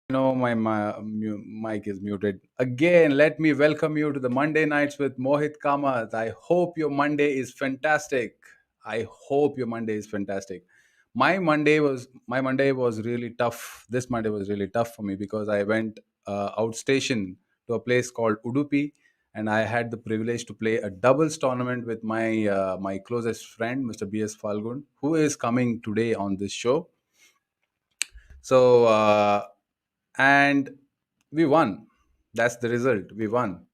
No, mic is muted. Again, let me welcome you to the Monday Nights with Mohit Kamath. I hope your Monday is fantastic. I hope your Monday is fantastic. My Monday was really tough. This Monday was really tough for me because I went outstation to a place called Udupi, and I had the privilege to play a doubles tournament with my closest friend, Mr. B.S. Falgun, who is coming today on this show. So and we won. That's the result. We won.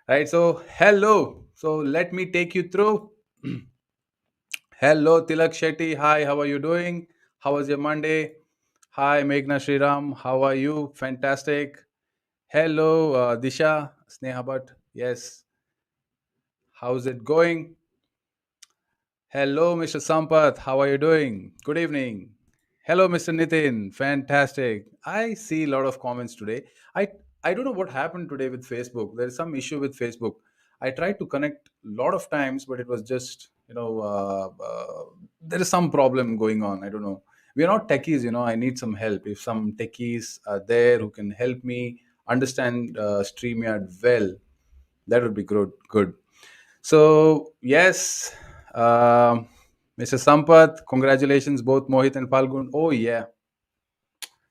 Right. So hello. So let me take you through. Hello, Tilak Shetty. Hi, how are you doing? How was your Monday? Hi, Meghna Sriram. How are you? Fantastic. Hello, Disha Sneha Bhatt. Yes. How's it going? Hello, Mr. Sampath. How are you doing? Good evening. Hello, Mr. Nitin. Fantastic. I see a lot of comments today. I I don't know what happened today with Facebook. There is some issue with Facebook. I tried to connect a lot of times, but it was just there is some problem going on. I don't know. We are not techies, I need some help. If some techies are there who can help me understand StreamYard well, that would be good. Good. So yes, Mr. Sampath, congratulations, both Mohit and Falgun. Oh yeah,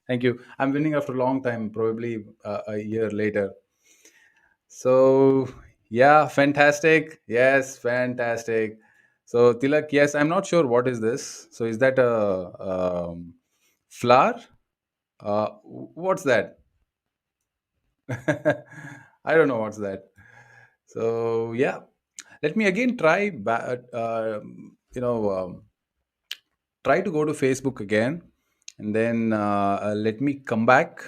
thank you. I'm winning after a long time, probably a year later. So yeah, fantastic. Yes, fantastic. So Tilak, yes, I'm not sure what is this. So is that a flower? What's that? I don't know what's that. So yeah, let me again try. Try to go to Facebook again, and then let me come back.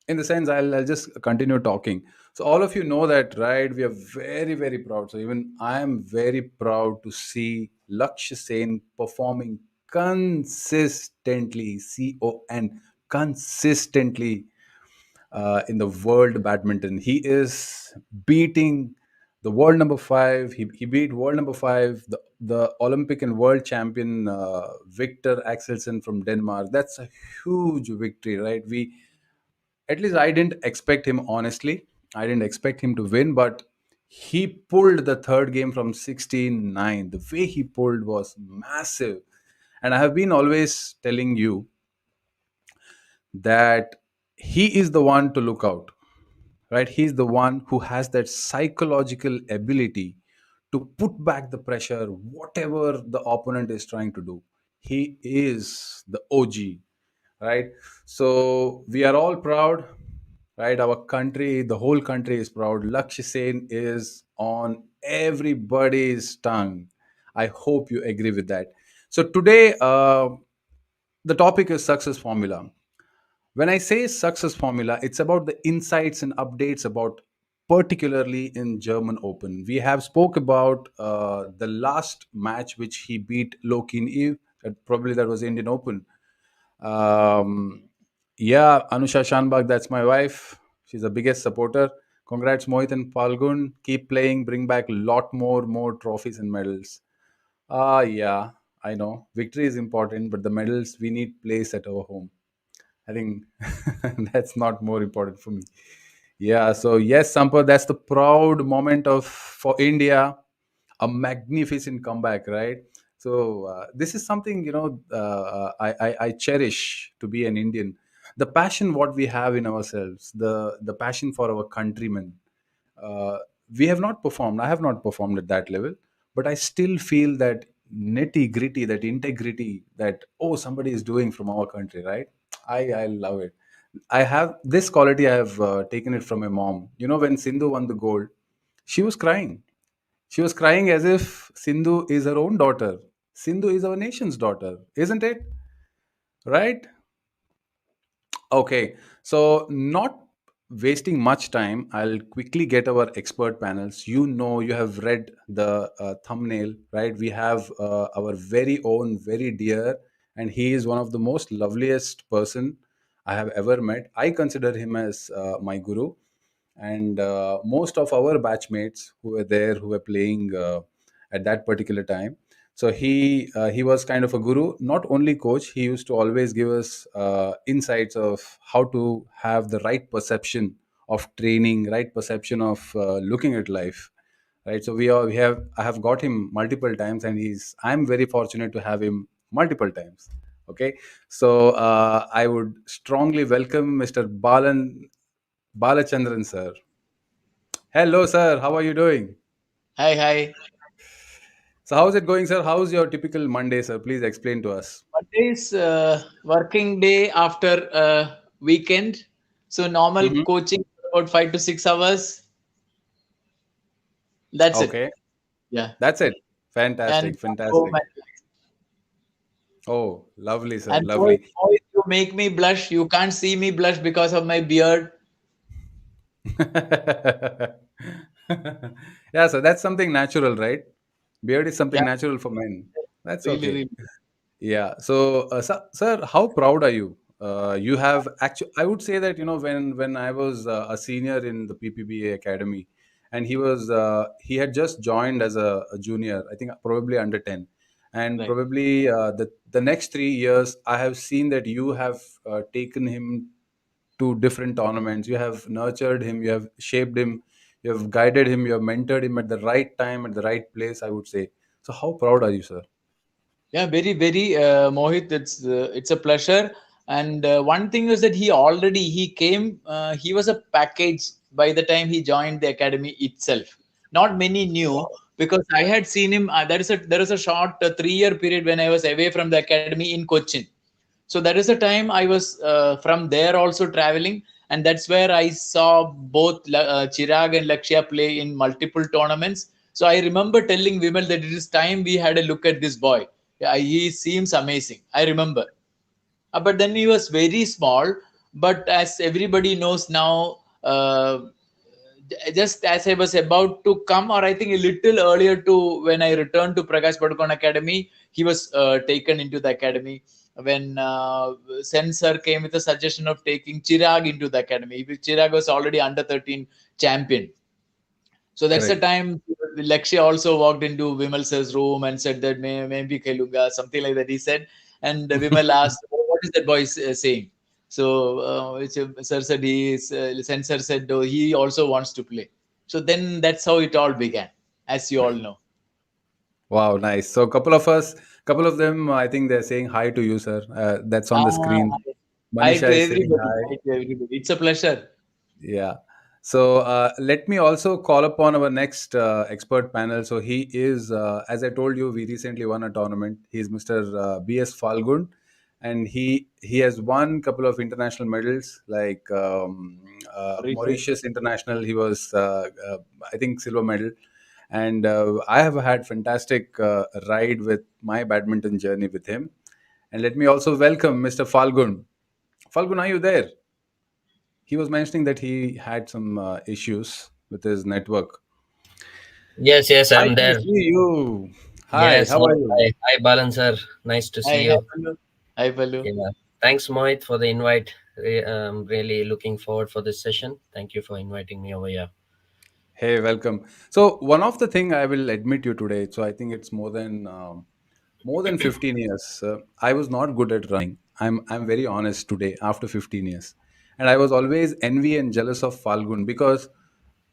In the sense, I'll just continue talking. So all of you know that, right? We are very, very proud. So even I am very proud to see Lakshya Sen performing consistently, consistently in the world badminton. He is beating the world number five. He beat world number five, the Olympic and world champion Victor Axelsen from Denmark. That's a huge victory, right? At least I didn't expect him, honestly. I didn't expect him to win, but he pulled the third game from 16-9. The way he pulled was massive. And I have been always telling you that he is the one to look out, right? He's the one who has that psychological ability to put back the pressure, whatever the opponent is trying to do. He is the OG, right? So we are all proud, right? Our country, the whole country is proud. Lakshya Sen is on everybody's tongue. I hope you agree with that. So today, the topic is success formula. When I say success formula, it's about the insights and updates about particularly in German Open. We have spoke about the last match which he beat Lokin Eve. Probably that was Indian Open. Um, yeah, Anusha Shanbag, that's my wife. She's the biggest supporter. Congrats, Mohit and Falgun. Keep playing. Bring back a lot more trophies and medals. Yeah, I know. Victory is important, but the medals we need place at our home. I think that's not more important for me. Yeah, so yes, Sampath, that's the proud moment of for India, a magnificent comeback, right? So this is something I cherish to be an Indian. The passion what we have in ourselves, the passion for our countrymen. Uh, we have not performed. I have not performed at that level, but I still feel that nitty gritty, that integrity, that oh somebody is doing from our country, right? I love it. I have this quality. I have taken it from my mom. You know, when Sindhu won the gold, she was crying. She was crying as if Sindhu is her own daughter. Sindhu is our nation's daughter, isn't it? Right? Okay, so not wasting much time, I'll quickly get our expert panels. You know, you have read the thumbnail, right? We have our very own, very dear, and he is one of the most loveliest person I have ever met. I consider him as my guru, and most of our batchmates who were there, who were playing at that particular time, so he was kind of a guru, not only coach. He used to always give us insights of how to have the right perception of training, right perception of looking at life, right? So we have I have got him multiple times, and I'm very fortunate to have him multiple times. Okay, so I would strongly welcome Mr. Balachandran sir. Hello, sir. How are you doing? Hi, hi. So, how's it going, sir? How's your typical Monday, sir? Please explain to us. Monday is working day after weekend. So normal Hmm. coaching about 5 to 6 hours. That's it. Okay, Yeah. that's it. And Fantastic, come home fantastic. and Oh, lovely, sir. and boy, Lovely. boy, you make me blush. You can't see me blush because of my beard. Yeah, so that's something natural, right? Beard is Yeah, something natural for men. That's really, okay. really. Yeah. So, sir, how proud are you? You have actually. I would say that when I was a senior in the PPBA academy, and he had just joined as a junior. I think probably under 10, and Right. probably the next 3 years, I have seen that you have taken him to different tournaments. You have nurtured him. You have shaped him. You have guided him. You have mentored him at the right time, at the right place. I would say. So, how proud are you, sir? Yeah, very, very, Mohit. It's a pleasure. And one thing is that he came. He was a package by the time he joined the academy itself. Not many knew because I had seen him. There is a short 3 year period when I was away from the academy in Cochin. So that is the time I was from there also traveling, and that's where I saw both Chirag and Lakshya play in multiple tournaments. So I remember telling Vimal that it is time we had a look at this boy. Yeah, he seems amazing. I remember. But then he was very small. But as everybody knows now, just as I was about to come, or I think a little earlier to when I returned to Prakash Padukone Academy, he was taken into the academy. When Sen sir came with a suggestion of taking Chirag into the academy, Chirag was already under 13 champion. So that's the Correct. time Lakshya also walked into Vimal sir's room and said that maybe Kelunga, something like that. He said, and Vimal asked, "Oh, what is that boy saying?" So sir said Sensor said he also wants to play. So then that's how it all began, as you all know. Wow, nice. So, couple of them, I think they're saying hi to you, sir. That's on the Ah, screen. hi to Manisha is saying everybody. hi. Hi to everybody. It's a pleasure. Yeah. So, let me also call upon our next expert panel. So, he is, as I told you, we recently won a tournament. He's Mr. B.S. Falgun, and he has won couple of international medals, like Mauritius. Mauritius International. He was, I think, silver medal. And I have had fantastic ride with my badminton journey with him. And let me also welcome Mr. Falgun. Falgun, are you there? He was mentioning that he had some issues with his network. Yes, yes, I I'm can there. see you. Hi, Yes, how are you? hi, Balan sir. Nice to Hi, see hi, you. Pallu. Hi, Pallu. Yeah, thanks, Mohit, for the invite. Really looking forward for this session. Thank you for inviting me over here. Hey, welcome. So one of the thing I will admit you today. So I think it's more than 15 years. I was not good at running. I'm very honest today after 15 years, and I was always envy and jealous of Falgun because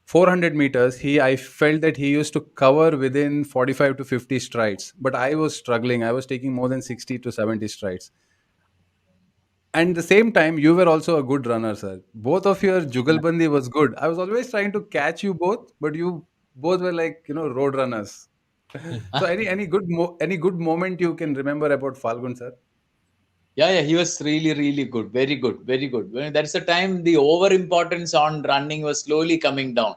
400 meters I felt that he used to cover within 45 to 50 strides, but I was struggling. I was taking more than 60 to 70 strides. And the same time, you were also a good runner, sir. Both of your jugalbandi was good. I was always trying to catch you both, but you both were like road runners. So any good moment you can remember about Falgun, sir? Yeah, yeah, he was really, really good. Very good, very good. That's the time the over importance on running was slowly coming down.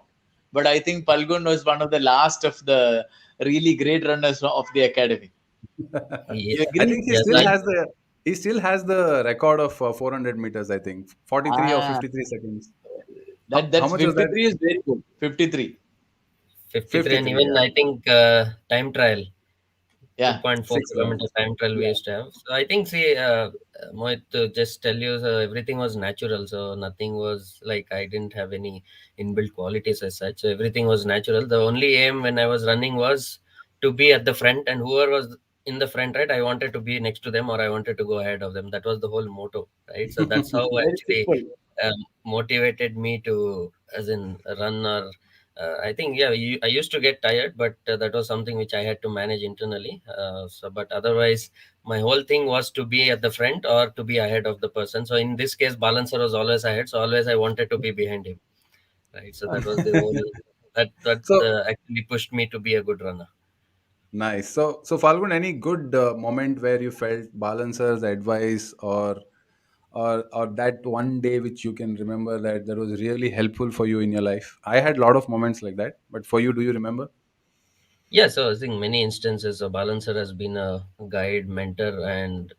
But I think Palgun was one of the last of the really great runners of the academy. You I agree? think Yes, he still has the record of 400 meters. I think 43 or Ah, 53 seconds. How that's much was that? 53 is very good. 53. 53, and 53. even Yeah, I think time trial. Yeah. 2.4 6 kilometer rounds. time trial we Yeah. used to have. So I think, see, Mohit, to just tell you, so everything was natural. So nothing was like I didn't have any inbuilt qualities as such. So everything was natural. The only aim when I was running was to be at the front, and whoever was in the front, right, I wanted to be next to them or I wanted to go ahead of them. That was the whole motto, right? So that's how Very actually simple. motivated me to, as in, run or I think, yeah, I used to get tired, but that was something which I had to manage internally. But otherwise, my whole thing was to be at the front or to be ahead of the person. So in this case, balancer was always ahead. So always I wanted to be behind him, right? So that was the whole that So actually pushed me to be a good runner. nice. So Falgun, any good moment where you felt balancer's advice or that one day which you can remember that was really helpful for you in your life? I had a lot of moments like that, but for you, do you remember? Yeah, so I think many instances a balancer has been a guide, mentor, and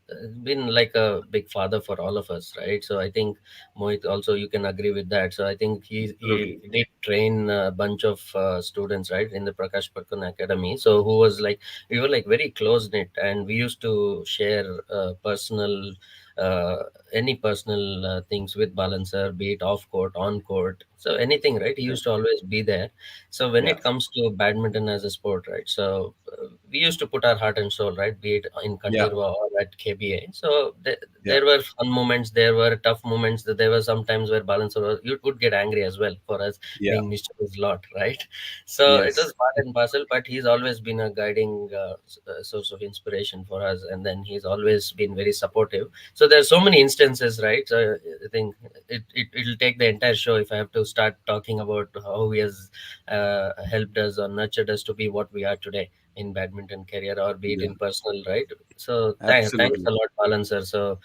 been like a big father for all of us, right? So I think Mohit also you can agree with that. So I think he Absolutely. did train a bunch of students, right, in the Prakash Parkon Academy. So who was like we were like very close knit, and we used to share personal. Uh, any personal things with balancer, be it off court, on court, so anything, right? He Yeah. used to always be there. So when Yeah. it comes to badminton as a sport, right? So we used to put our heart and soul, right? Be it in Yeah. Kandirva or at KBA. So Yeah. there were fun moments, there were tough moments. That there were some times where balancer you would get angry as well for us Yeah. being mischievous lot, right? So it Yes. was part and parcel. But he's always been a guiding source of inspiration for us, and then he's always been very supportive. So there's so many instances, right? So I think it'll take the entire show if I have to start talking about how he has helped us or nurtured us to be what we are today in badminton career or be it Yeah. in personal, right? So thanks Absolutely. a lot, balancer. So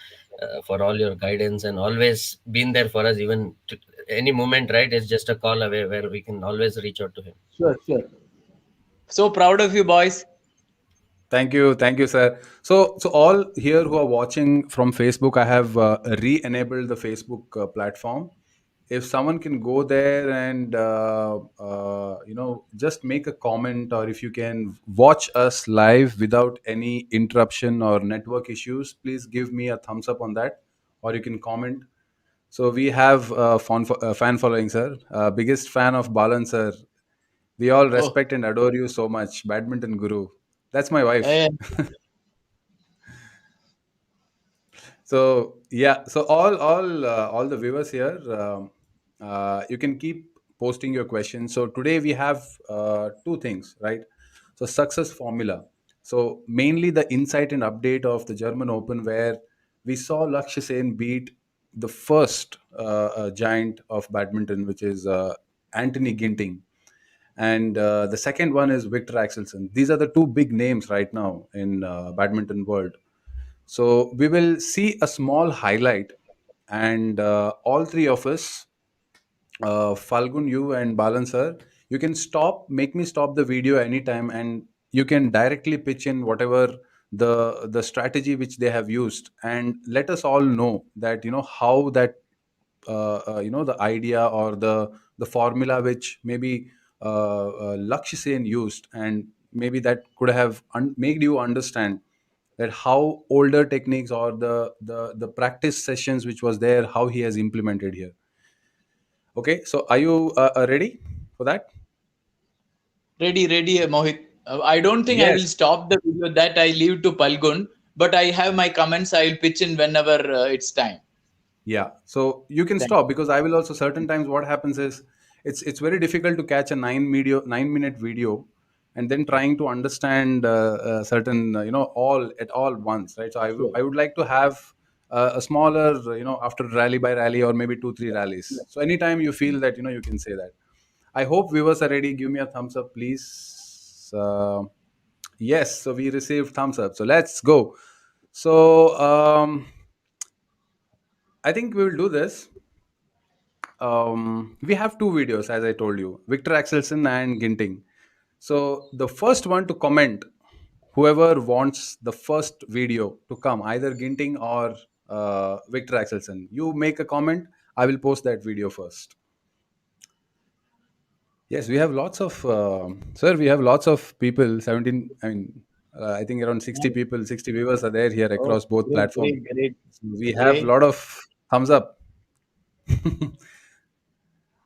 for all your guidance and always been there for us, even to any moment, right? It's just a call away where we can always reach out to him. Sure, sure. So proud of you, boys. Thank you, sir. So all here who are watching from Facebook, I have re-enabled the Facebook platform. If someone can go there and just make a comment, or if you can watch us live without any interruption or network issues, please give me a thumbs up on that, or you can comment. So we have fan following, sir. Biggest fan of Balan, sir. We all Oh, respect and adore you so much, badminton guru. That's my wife. eh, So yeah, so all the viewers here, you can keep posting your questions. So today we have two things, right? So success formula. So mainly the insight and update of the German Open, where we saw Lakshya Sen beat the first giant of badminton, which is Anthony Ginting, and the second one is Victor Axelsen. These are the two big names right now in badminton world. So we will see a small highlight, and all three of us, Falgun, you and Balan sir, you can make me stop the video anytime, and you can directly pitch in whatever the strategy which they have used, and let us all know that how that the idea or the formula which maybe Lakshya Sen used, and maybe that could have made you understand that how older techniques or the practice sessions which was there, how he has implemented here. Okay, so are you ready for that? Ready, Mohit. I don't think I will Yes. stop the video that I leave to Palgun, but I have my comments. I will pitch in whenever it's time. Yeah, so you can Thank stop, because I will also, certain times what happens is it's very difficult to catch a 9-minute video and then trying to understand certain all at all once, right? So you. I would like to have a smaller, after rally by rally, or maybe 2 3 Sure. rallies. So anytime you feel that, you can say that. I hope viewers are ready. Give me a thumbs up, please. Yes, so we received thumbs up, so let's go. So I think we will do this. We have two videos, as I told you, Victor Axelsen and Ginting. So the first one to comment, whoever wants the first video to come, either Ginting or Victor Axelsen, you make a comment. I will post that video first. Yes, we have lots of sir. We have lots of people. 17. I mean, I think around 60 Nice. people, 60 viewers are there here Oh, across both great, platforms. great, great, So we have a great. lot of thumbs up.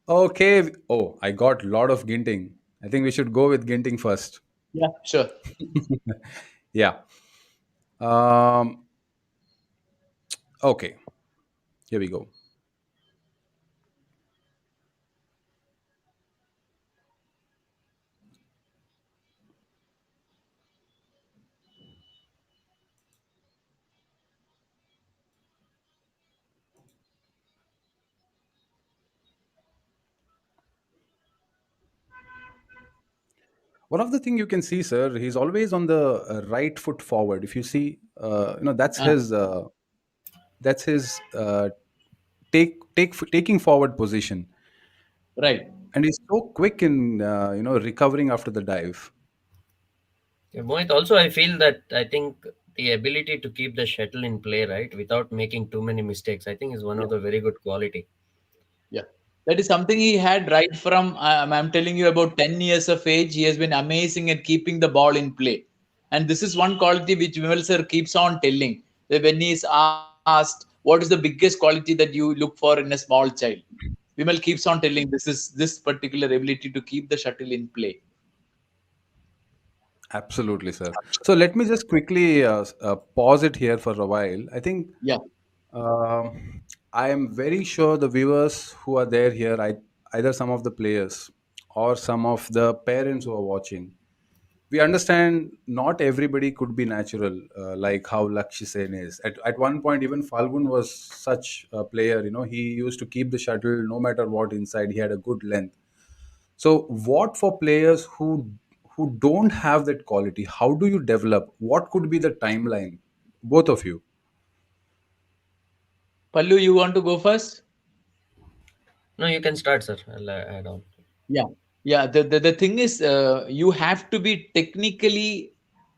Okay. Oh, I got a lot of Ginting. I think we should go with Ginting first. Yeah, sure. Yeah. Um, okay. Here we go. One of the thing you can see, sir, he's always on the right foot forward. If you see, Ah, that's his taking forward position, right. and he's so quick in recovering after the dive. Yeah, Mohit, also I feel that I think the ability to keep the shuttle in play, right, without making too many mistakes, I think is one Yeah, of the very good quality. yeah. That is something he had right from, I'm telling you, about 10 years of age. He has been amazing at keeping the ball in play. And this is one quality which Vimal sir keeps on telling. That when he is asked, what is the biggest quality that you look for in a small child? Vimal keeps on telling this particular ability to keep the shuttle in play. Absolutely, sir. So let me just quickly pause it here for a while. I think Yeah, I am very sure the viewers who are there here, either some of the players or some of the parents who are watching, we understand not everybody could be natural, like how Lakshya Sen is. At one point, even Falgun was such a player. He used to keep the shuttle no matter what inside. He had a good length. So, what for players who don't have that quality? How do you develop? What could be the timeline? Both of you. Pallu, you want to go first? No, you can start, sir. I'll add on. Yeah, yeah. The thing is, you have to be technically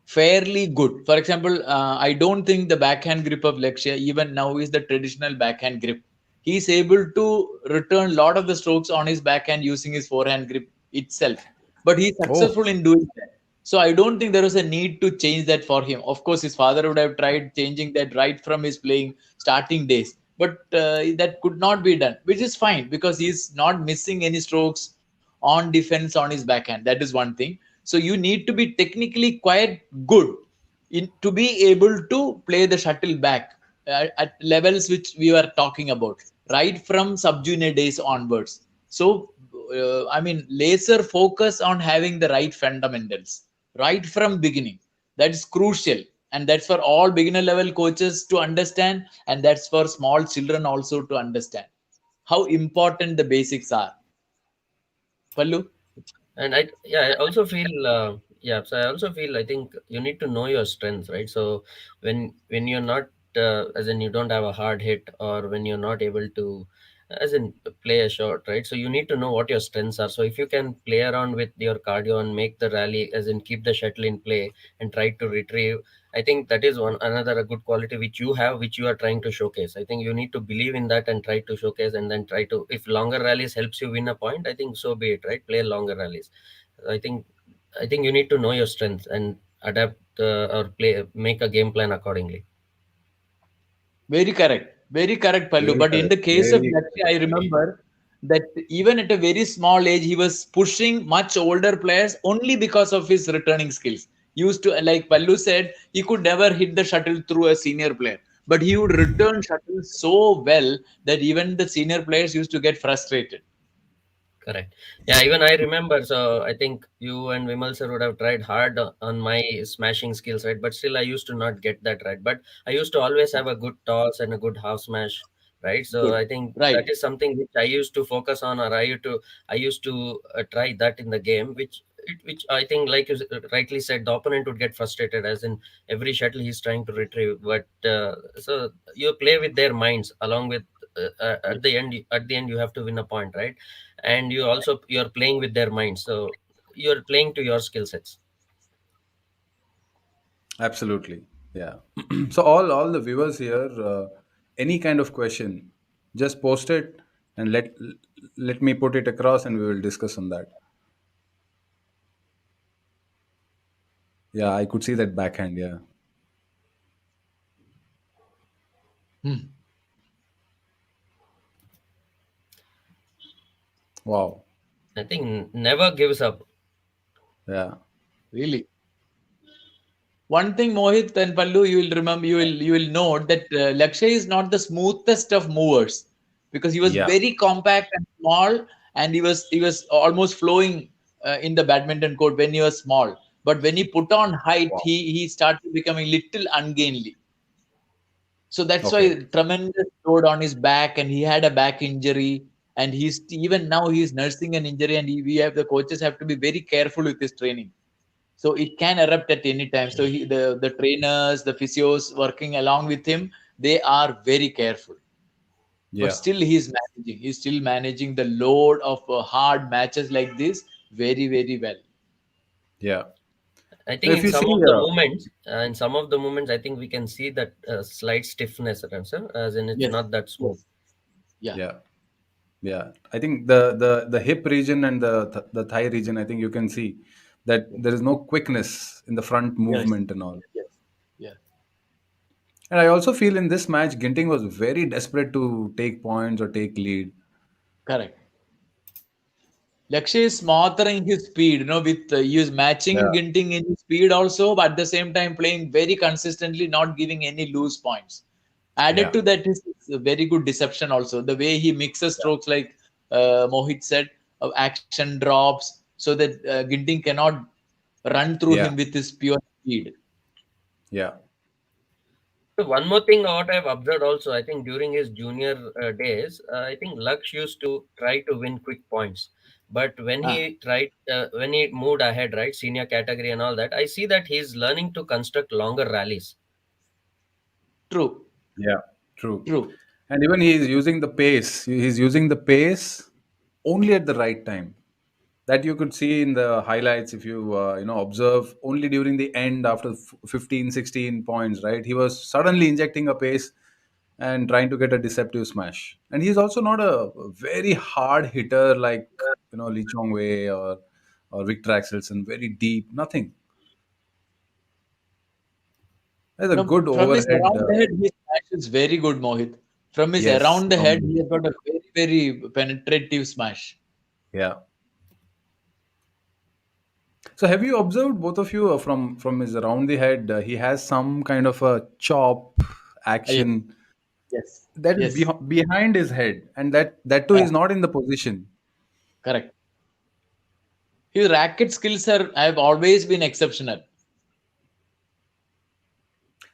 fairly good. For example, I don't think the backhand grip of Lakshya even now is the traditional backhand grip. He's able to return a lot of the strokes on his backhand using his forehand grip itself. But he's Oh, successful in doing that. So I don't think there was a need to change that for him. Of course, his father would have tried changing that right from his playing starting days, but that could not be done, which is fine because he's not missing any strokes on defense on his backhand. That is one thing. So you need to be technically quite good to be able to play the shuttle back at levels which we were talking about, right from sub junior days onwards. So, I mean, laser focus on having the right fundamentals right from beginning. That is crucial. And that's for all beginner level coaches to understand. And that's for small children also to understand how important the basics are. Pallu? And I, yeah, I also feel, yeah, so I also feel, I think you need to know your strengths, right? So when you're not, as in you don't have a hard hit, or when you're not able to, as in play a shot, right? So you need to know what your strengths are. So if you can play around with your cardio and make the rally, as in keep the shuttle in play and try to retrieve, I think that is one another a good quality which you have, which you are trying to showcase. I think you need to believe in that and try to showcase, and then try to, if longer rallies helps you win a point, I think so be it, right? Play longer rallies. I think I think you need to know your strengths and adapt or play, make a game plan accordingly. Very correct, Pallu. Very But in correct. the case of Very Lakshya, I remember that even at a very small age, he was pushing much older players only because of his returning skills. He used to, like Pallu said, he could never hit the shuttle through a senior player, but he would return shuttle so well that even the senior players used to get frustrated. Correct. Yeah, even I remember. So I think you and Vimal sir would have tried hard on my smashing skills, right? But still, I used to not get that right. But I used to always have a good toss and a good half smash, right? So Good, I think that right? is something which I used to focus on, or I used to try that in the game, which I think, like you rightly said, the opponent would get frustrated, as in every shuttle he's trying to retrieve. But so you play with their minds along with. At the end, you have to win a point, right? And you're playing with their minds, so you're playing to your skill sets. absolutely. Yeah. So all the viewers here, any kind of question, just post it and let me put it across, and we will discuss on that. Yeah, I could see that backhand. Yeah. Hmm, Wow. I think never gives up. Yeah. really. One thing, Mohit and Pallu, you will remember, you will note that Lakshay is not the smoothest of movers because he was Yeah. very compact and small, and he was almost flowing in the badminton court when he was small. But when he put on height, Wow. he started becoming little ungainly. So that's why Okay. tremendous load on his back, and he had a back injury, and he's even now he's nursing an injury, and we have the coaches have to be very careful with his training, so it can erupt at any time. So the trainers, the physios working along with him, they are very careful, but Yeah. still he's still managing the load of hard matches like this very well. Yeah. I So think if in you some see, of the moments, I think we can see that slight stiffness, sir, as in it's Yes, not that smooth. yes, yeah, yeah, yeah, I think the hip region and the thigh region, I think you can see that yes, there is no quickness in the front yes, movement and all. yes, yeah, And I also feel in this match, Ginting was very desperate to take points or take lead. correct. Lakshay is smothering his speed, with he is Yeah, matching Ginting in his speed also, but at the same time playing very consistently, not giving any loose points. Added yeah, to that is a very good deception also. The way he mixes yeah, strokes, like Mohit said, action drops, so that Ginting cannot run through yeah, him with his pure speed. yeah, So one more thing, what I've observed also, I think during his junior days, I think Lux used to try to win quick points. But Ah, when he moved ahead, right, senior category and all that, I see that he's learning to construct longer rallies. true, yeah. True. true. And even he is using the pace. He's using the pace only at the right time. That you could see in the highlights if you observe only during the end after 15, 16 points, right? He was suddenly injecting a pace and trying to get a deceptive smash. And he's also not a very hard hitter like Lee Chong Wei or Victor Axelsen, very deep, nothing. There's a good From his overhead. around the head, his smash is very good, Mohit. From his Yes, around the head, he dominant. has got a very penetrative smash. Yeah. So have you observed, both of you, from his around the head? He has some kind of a chop Yes, action yes, that is yes. behind his head, and that too Yeah, is not in the position. correct. His racket skills have always been exceptional.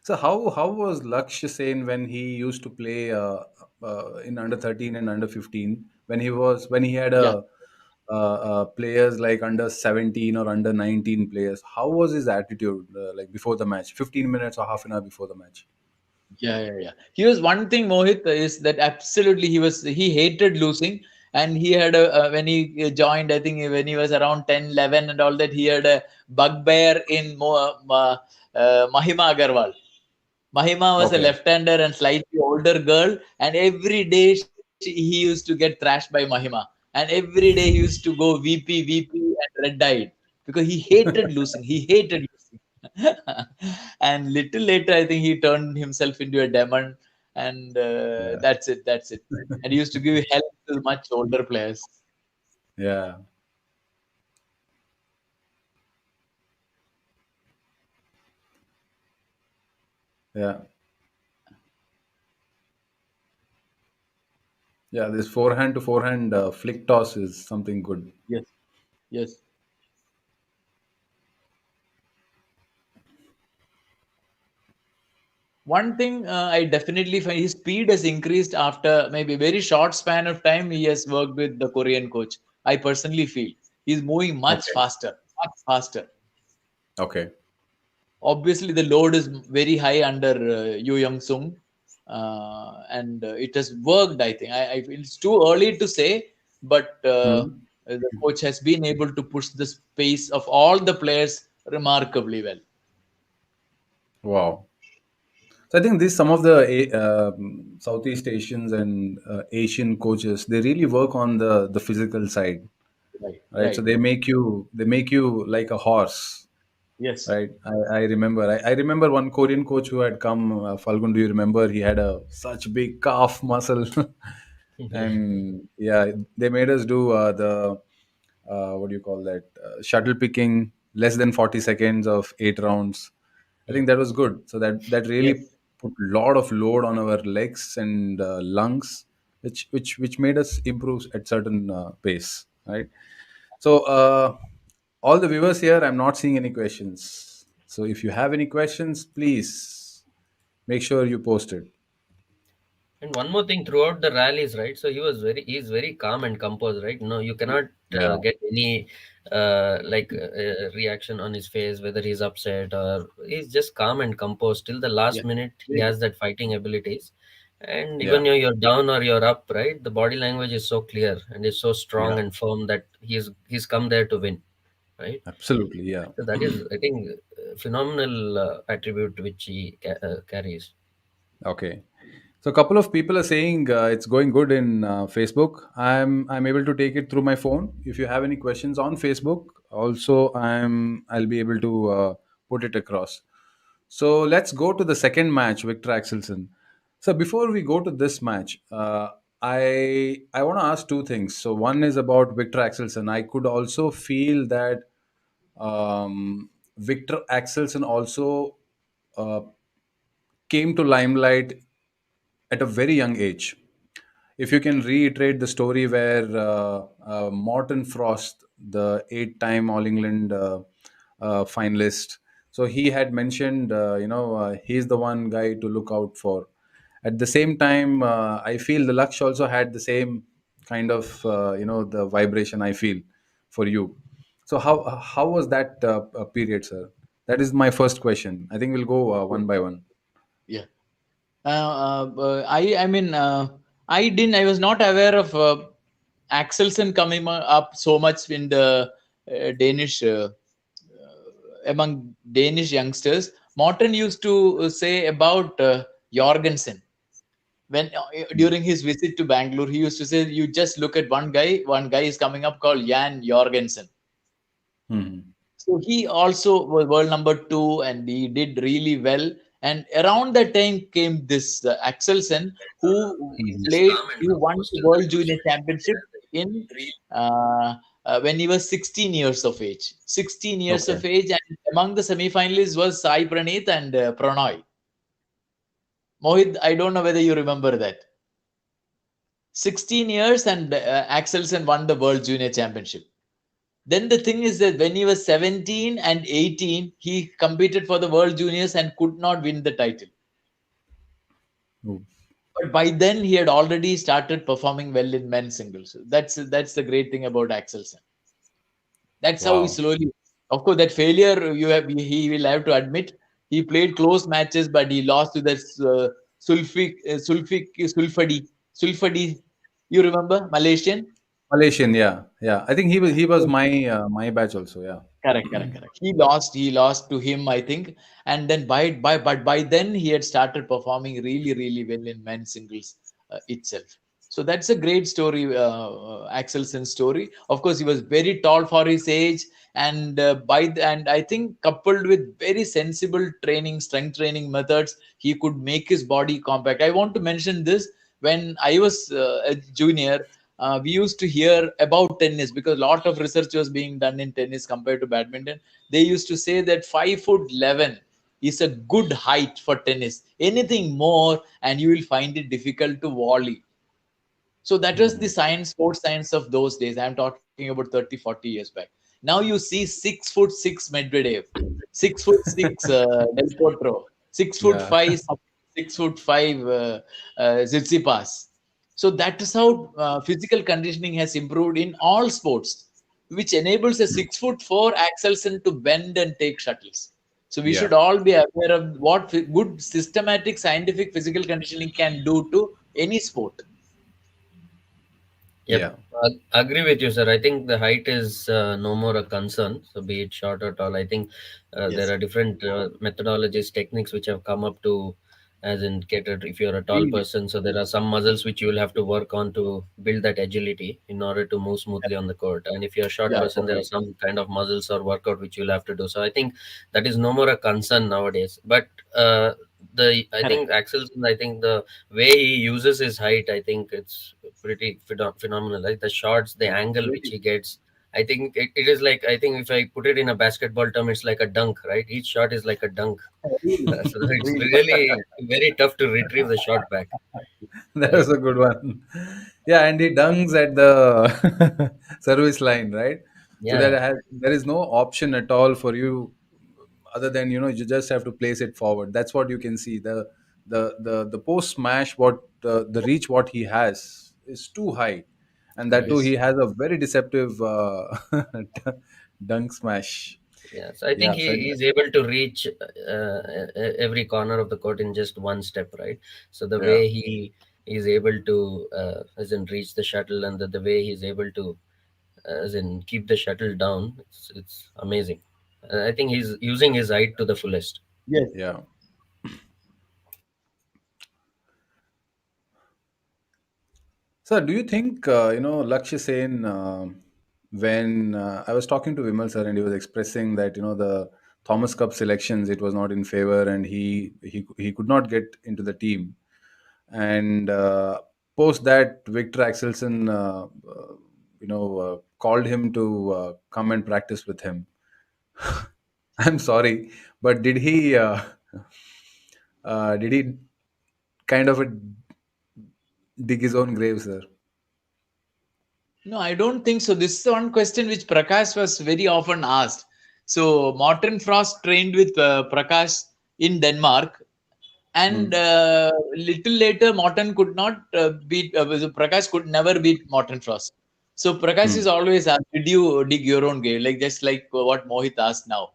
So how was Lakshya Sen when he used to play in under 13 and under 15, when he had Yeah, players like under 17 or under 19 players? How was his attitude, like before the match, 15 minutes or half an hour before the match? yeah. He was one thing, Mohit, is that absolutely he hated losing, and he had when he joined, I think when he was around 10, 11, and all that, he had a bugbear in Mahima Agarwal. Mahima was a Okay. left-hander and slightly older girl, and every day he used to get thrashed by Mahima, and every day he used to go VP and red-eyed. because he hated losing. He hated losing. And little later, I think he turned himself into a demon, and Yeah. that's it. That's it. And he used to give help to much older players. Yeah. Yeah. Yeah. This forehand to forehand flick toss is something good. Yes, yes. One thing I definitely find his speed has increased after maybe a very short span of time. He has worked with the Korean coach. I personally feel he's moving much Okay. faster, much faster. Okay. Obviously, the load is very high under Yu Young Sung, and it has worked. I think it's too early to say, but Hmm. the coach has been able to push the pace of all the players remarkably well. Wow. So I think this some of the Southeast Asians and Asian coaches, they really work on the physical side, Right, right? So right. they make you like a horse, Yes, right? I remember I remember one Korean coach who had come. Falgun, do you remember? He had a such big calf muscle, Yeah. and yeah, they made us do the what do you call that, shuttle picking, less than 40 seconds of 8 rounds. I think that was good. So that really yes. put a lot of load on our legs and lungs, which made us improve at certain pace, right? So all the viewers here, I'm not seeing any questions. So if you have any questions, please make sure you post it. And one more thing, throughout the rallies, right? So he's very calm and composed, right? No, you cannot Yeah, get any reaction on his face, whether he's upset or he's just calm and composed till the last Yeah. minute. He Very good. has that fighting abilities, and yeah, even you're down or you're up, right? The body language is so clear and is so strong yeah, and firm that he's come there to win, right? absolutely, yeah. So that is, I think, phenomenal attribute which he carries. Okay. So a couple of people are saying it's going good in Facebook. I'm able to take it through my phone. If you have any questions on Facebook, also I'll be able to put it across. So let's go to the second match, Victor Axelsen. So before we go to this match, I want to ask two things. So one is about Victor Axelsen. I could also feel that Victor Axelsen also uh, came to limelight at a very young age. If you can reiterate the story where Morton Frost, the 8-time All England finalist, so he had mentioned, he's the one guy to look out for. At the same time, I feel the Laksh also had the same kind of, the vibration I feel for you. So how was that period, sir? That is my first question. I think we'll go one by one. Yeah. I mean, I was not aware of Axelsen coming up so much in the Danish among Danish youngsters. Morton used to say about Jorgensen when during his visit to Bangalore. He used to say, "You just look at one guy. One guy is coming up called Jan Jorgensen." Hmm. So he also was world number two, and he did really well. And around that time came this Axelsen, who He's just played, calm and who won composed the till the World last Junior minute. He Championship has that in real. uh, when he was 16 years of age. 16 years Okay. of age, and among the semi-finalists was Sai Praneeth and Pranoy. Mohit, I don't know whether you remember that. 16 years, and Axelsen won the World Junior Championship. Then the thing is that when he was 17 and 18, he competed for the World Juniors and could not win the title. Oh, But by then he had already started performing well in men's singles. That's the great thing about Axelsen. That's how he wow. slowly. Of course, that failure he will have to admit. He played close matches, but he lost to that Sulfadi. You remember Malaysian? Malaysian, yeah, yeah. I think he was my batch also, yeah. Correct, correct, correct. He lost to him, I think, and then by then he had started performing really, really well in men's singles itself. So that's a great story, Axelson's story. Of course, he was very tall for his age, and and I think coupled with very sensible training, strength training methods, he could make his body compact. I want to mention this: when I was a junior, we used to hear about tennis because a lot of research was being done in tennis compared to badminton. They used to say that 5'11" is a good height for tennis. Anything more, and you will find it difficult to volley. So that was the Mhm. science, sports science of those days. I'm talking about 30, 40 years back. Now you see 6'6" Medvedev, 6'6" Del Potro, 5'5", Yeah, 6'5" Tsitsipas. So that is how physical conditioning has improved in all sports, which enables a 6'4" Axelsen to bend and take shuttles. So we yeah, should all be aware of what good systematic scientific physical conditioning can do to any sport. Yep, yeah, agree with you, sir. I think the height is no more a concern. So, be it short or tall, I think there Yes. are different methodologies, techniques which have come up to, as in catered. If you're a tall Really? person, so there are some muscles which you will have to work on to build that agility in order to move smoothly on the court. And if you're a short Yeah, person, there are perfect. some kind of muscles or workout which you'll have to do. So, I think that is no more a concern nowadays. But the I think Correct. Axelson, I think the way he uses his height, I think it's pretty phenomenal. Like the shots, the angle which Very. he gets. I think it is like, I think if I put it in a basketball term, it's like a dunk, right? Each shot is like a dunk. Really, So it's really. really very tough to retrieve the shot back. that Yeah, was a good one. Yeah, and he dunks at the service line, right? So yeah, there is no option at all for you other than you just have to place it forward. That's what you can see. The post smash, what the reach what he has is too high, and that too Yes. he has a very deceptive dunk smash. yeah. So I think Yeah, so he's able to reach every corner of the court in just one step, right? So the yeah. way he is able to, as in reach the shuttle, and the way he's able to, as in keep the shuttle down, it's amazing. I think he's using his height to the fullest. Yes. Yeah. Sir, do you think, Lakshya Sen, when I was talking to Vimal sir and he was expressing that, the Thomas Cup selections, it was not in favor and he could not get into the team. And post that, Victor Axelsen, called him to come and practice with him. I'm sorry, but did he kind of dig his own grave, sir? No, I don't think so. This is one question which Prakash was very often asked. So, Morten Frost trained with Prakash in Denmark, and Hmm. little later, Morten could not beat Prakash could never beat Morten Frost. So, Prakash Hmm. is always asked, "Did you dig your own grave?" Like just like what Mohit asked now.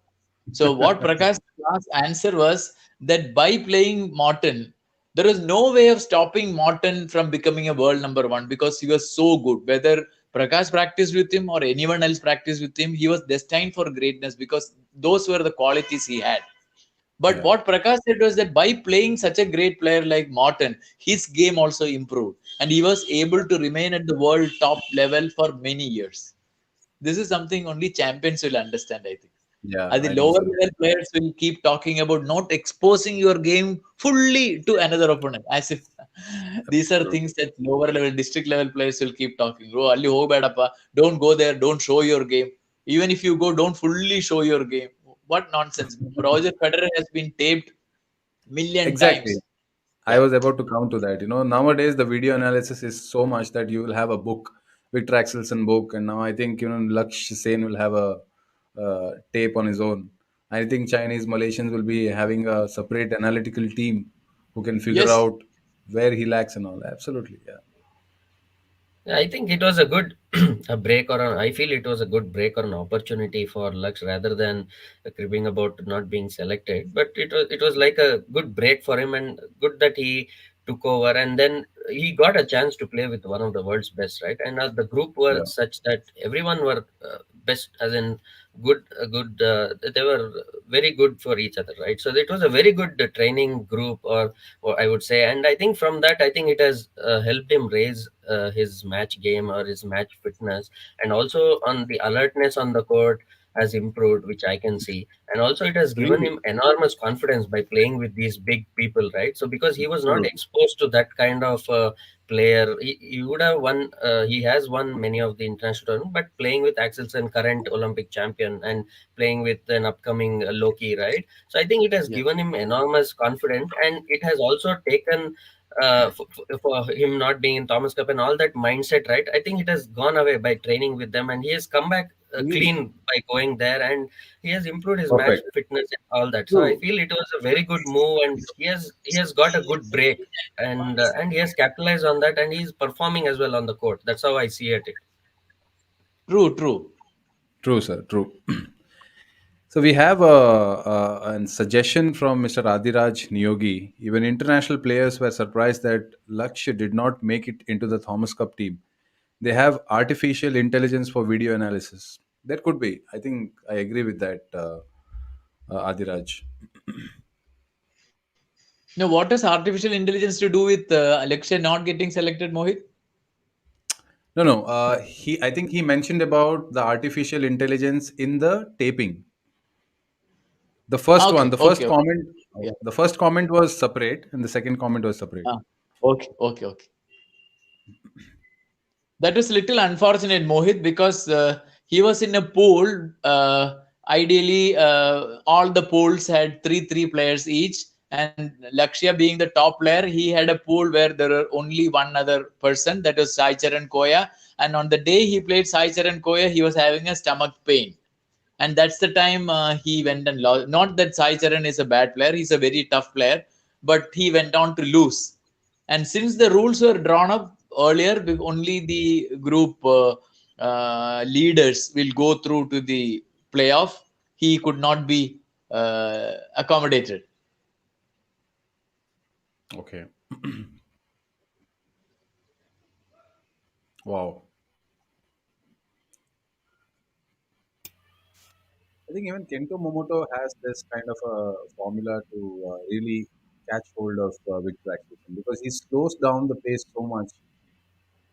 So what Prakash's last answer was that by playing Morton, there is no way of stopping Morton from becoming a world number one because he was so good. Whether Prakash practiced with him or anyone else practiced with him, he was destined for greatness because those were the qualities he had. But Yeah. what Prakash said was that by playing such a great player like Morton, his game also improved and he was able to remain at the world top level for many years. This is something only champions will understand, I think. Yeah, The I know, lower sir. level players will keep talking about not exposing your game fully to another opponent, as if these are Absolutely. things that lower level, district level players will keep talking. Oh, Ali ಹೋಗ್ಬೇಡಪ್ಪ, don't go there, don't show your game. Even if you go, don't fully show your game. What nonsense! Roger Federer has been taped million Exactly. times. I Yeah. was about to come to that. Nowadays the video analysis is so much that you will have a book, Victor Axelsen book, and now I think Laksh Sen will have a tape on his own. I think Chinese Malaysians will be having a separate analytical team who can figure Yes. out where he lacks and all. Absolutely, yeah, Yeah, I think it was a good a break, or I feel it was a good break or an opportunity for Lux rather than cribbing about not being selected. But it was like a good break for him, and good that he took over, and then he got a chance to play with one of the world's best, right? And the group were yeah, such that everyone were best, as in good. They were very good for each other, right? So it was a very good training group, or I would say, and I think from that, I think it has helped him raise his match game or his match fitness, and also on the alertness on the court has improved, which I can see. And also it has given Really? him enormous confidence by playing with these big people, right? So because he was not True. exposed to that kind of player, he would have won. He has won many of the international tournaments, but playing with Axel Sen, current Olympic champion, and playing with an upcoming Loki, right? So I think it has Yeah. given him enormous confidence, and it has also taken for him not being in Thomas Cup and all that mindset, right? I think it has gone away by training with them, and he has come back Really? clean by going there, and he has improved his match Perfect. fitness and all that. So I True. feel it was a very good move, and he has got a good break, and he has capitalized on that, and he's performing as well on the court. That's how I see it. True, true. True, sir. True. So we have a suggestion from Mr. Adiraj Niyogi. Even international players were surprised that Lakshya did not make it into the Thomas Cup team. They have artificial intelligence for video analysis. That could be. I think I agree with that, Adiraj. Now, what has artificial intelligence to do with Lakshya not getting selected, Mohit? No, no. He. I think he mentioned about the artificial intelligence in the taping. The first one, Okay, the okay, first okay. comment, Yeah. the first comment was separate, and the second comment was separate. Okay, okay, okay. That was little unfortunate, Mohit, because he was in a pool. Ideally, all the pools had three players each, and Lakshya being the top player, he had a pool where there were only one other person, that was Sai Charan Koya. And on the day he played Sai Charan Koya, he was having a stomach pain, and that's the time he went and lost. Not that Sai Charan is a bad player; he's a very tough player, but he went on to lose. And since the rules were drawn up earlier, only the group leaders will go through to the playoff. He could not be accommodated. Okay. Wow. I think even Kento Momoto has this kind of a formula to really catch hold of Victor Axelsen because he slows down the pace so much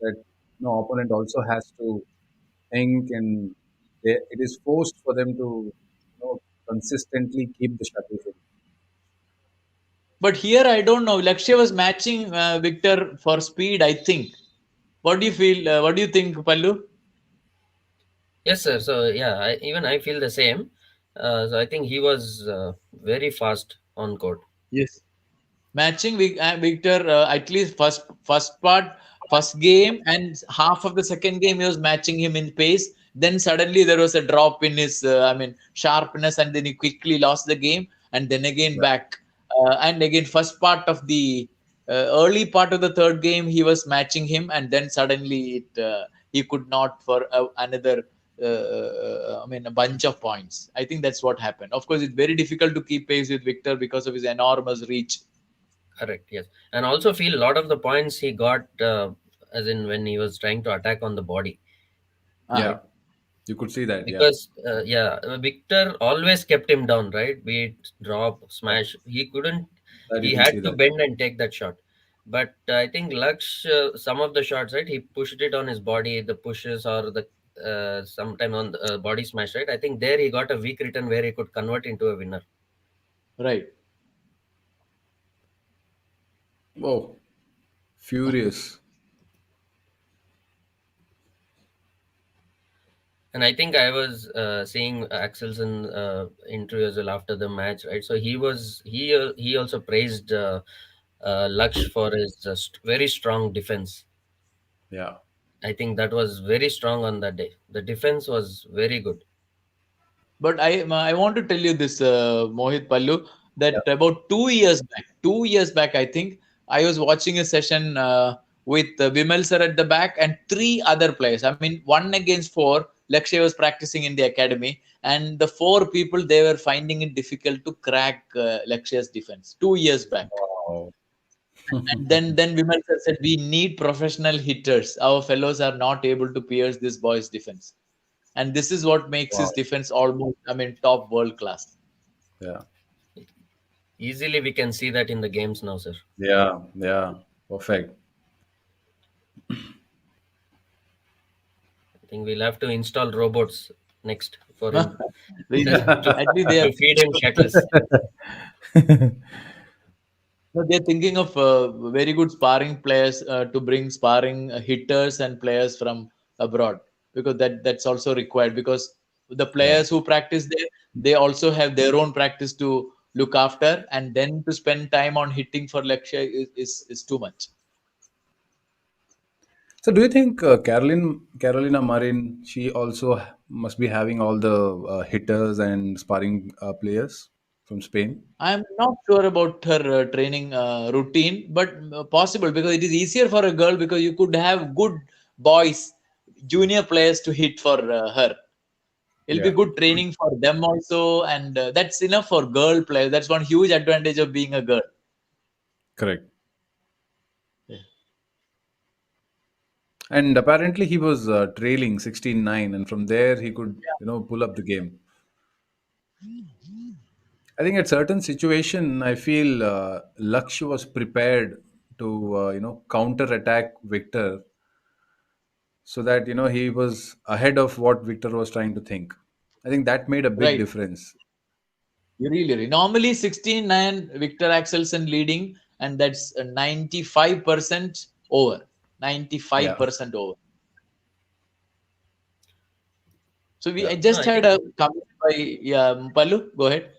that opponent also has to think, and it is forced for them to consistently keep the shuttles in. But here, I don't know. Lakshya was matching Victor for speed, I think. What do you feel? What do you think, Pallu? Yes, sir. So yeah, even I feel the same. So I think he was very fast on court. Yes. Matching Victor, at least first part, first game, and half of the second game he was matching him in pace. Then suddenly there was a drop in his, sharpness, and then he quickly lost the game, and then again Yeah. back, and again first part of the early part of the third game he was matching him, and then suddenly he could not for another. A bunch of points. I think that's what happened. Of course, it's very difficult to keep pace with Victor because of his enormous reach. Correct. Yes, and also feel a lot of the points he got, as in when he was trying to attack on the body, Ah, Yeah. right? You could see that. Yeah. Because Victor always kept him down, right? Be it drop, Yeah. smash, he couldn't. That you He can had see to that. bend and take that shot. But I think Laksh, some of the shots, right? He pushed it on his body, the pushes or the sometime on the body smash, right? I think there he got a weak return where he could convert into a winner. right. Oh, furious. And I think I was seeing Axelson interview as well after the match, right? So he also praised Laksh for his very strong defense. Yeah. I think that was very strong on that day. The defense was very good. But I want to tell you this, Mohit Pallu, Yeah. that about 2 years back, I think I was watching a session with Vimal sir at the back and three other players. I mean, one against four. Lakshya was practicing in the academy, and the four people they were finding it difficult to crack Lakshya's defense 2 years back. Wow. And then Vimal sir said, "We need professional hitters. Our fellows are not able to pierce this boy's defense." and this is what makes his Wow. defense almost, I mean, top world class. Yeah. Easily we can see that in the games now, sir. Yeah. Yeah. Perfect. I think we'll have to install robots next for him to At least they are. to feed him shuttles. No, they're thinking of very good sparring players to bring sparring hitters and players from abroad, because that's also required, because the Yeah. players who practice there, they also have their own practice to look after, and then to spend time on hitting for Lakshya is too much. So, do you think Carolina Marin, she also must be having all the hitters and sparring players from Spain? I'm not sure about her training routine, but possible, because it is easier for a girl, because you could have good boys, junior players to hit for her. It'll be Yeah, good training for them also, and that's enough for girl players. That's one huge advantage of being a girl. correct. And apparently, he was trailing 16-9, and from there he could, pull up the game. I think at certain situation, I feel Lakshya was prepared to, counter attack Victor, so that he was ahead of what Victor was trying to think. I think that made a big Right. difference. Normally 16-9, Victor Axelsen leading, and that's 95% over. Yeah. 95% over. So Yeah. I No, just I had think a comment by, yeah, Palu. Go ahead.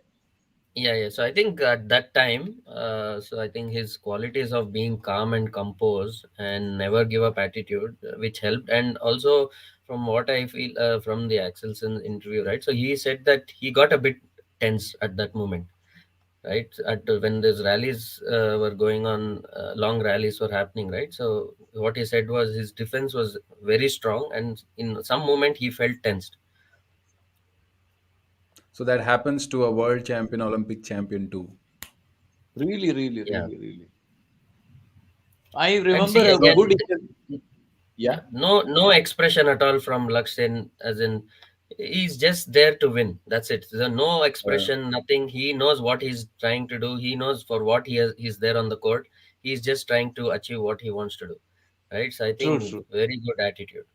yeah. So I think at that time, so I think his qualities of being calm and composed and never give up attitude, which helped, and also from what I feel from the Axelson interview, right? So he said that he got a bit tense at that moment, right? At when these rallies were going on, long rallies were happening, right? So what he said was his defense was very strong, and in some moment he felt tensed. So that happens to a world champion, Olympic champion too. Really, really, Yeah, really, really. I and remember see a So, good again. interview. Yeah, Yeah, no expression at all from Lakshya, as in he's just there to win. That's it. There's no expression, nothing. He knows what he's trying to do. He knows for what he's there on the court. He's just trying to achieve what he wants to do. Right. So I true, think true. very good attitude.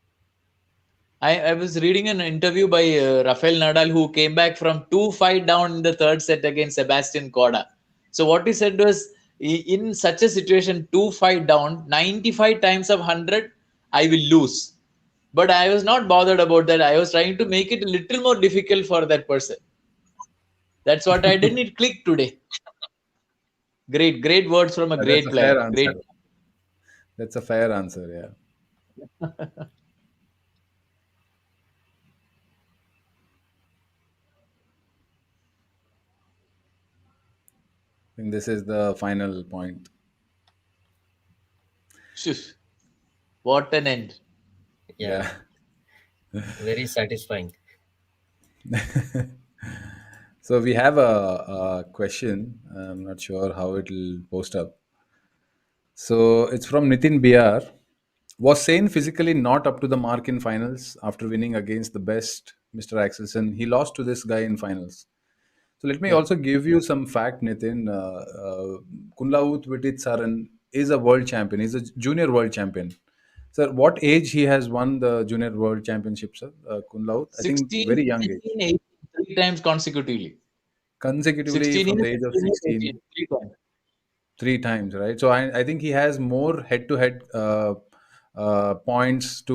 I was reading an interview by Rafael Nadal, who came back from 2-5 down in the third set against Sebastian Corda. So what he said was, in such a situation, 2-5 down, 95 times of 100, I will lose. But I was not bothered about that. I was trying to make it a little more difficult for that person. That's what I did. And it clicked today. Great, great words from a that's great a fair player. answer. Great. That's a fair answer. Yeah. I think this is the final point. Phew, what an end. Yeah, Yeah. very satisfying. So we have a question. I'm not sure how it will post up. So it's from Nitin BR. Was Sane physically not up to the mark in finals after winning against the best, Mr. Axelsen? He lost to this guy in finals. So let me Yeah. also give you some fact, Nitin. Kunlaut Vitit Saran is a world champion. He's a junior world champion. Sir, what age he has won the junior world championship, sir? Kunlaut? I think 16, very young age. 17, 18, three times consecutively. Consecutively 16 from years, the age of 16 years, 16. 18, three times. Three times, right? So I think he has more head-to-head points to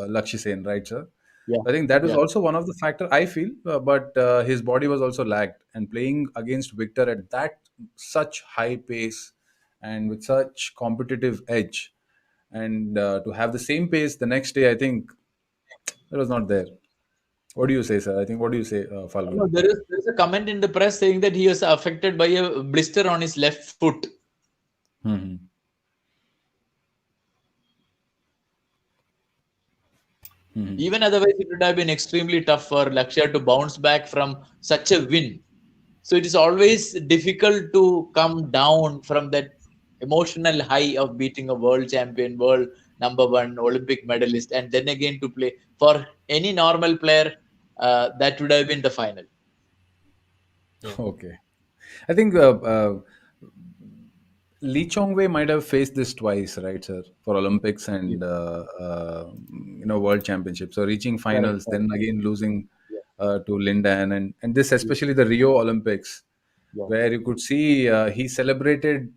Lakshya Sen, right, sir? Yeah, I think that was yeah. also one of the factor I feel, but his body was also lagged, and playing against Victor at that such high pace and with such competitive edge, and to have the same pace the next day, I think that was not there. What do you say, sir? I think what do you say, No, Falgun? there is a comment in the press saying that he was affected by a blister on his left foot. Hmm. Hmm. Even otherwise, it would have been extremely tough for Lakshya to bounce back from such a win. So it is always difficult to come down from that emotional high of beating a world champion, world number one Olympic medalist, and then again to play for any normal player, that would have been the final. Yeah. Okay. I think Lee Chong Wei might have faced this twice, right, sir, for Olympics Yeah. and World Championships. So reaching Correct, finals, correct. then again losing Yeah, to Lindan, and this yeah, especially the Rio Olympics, yeah. where you could see he celebrated.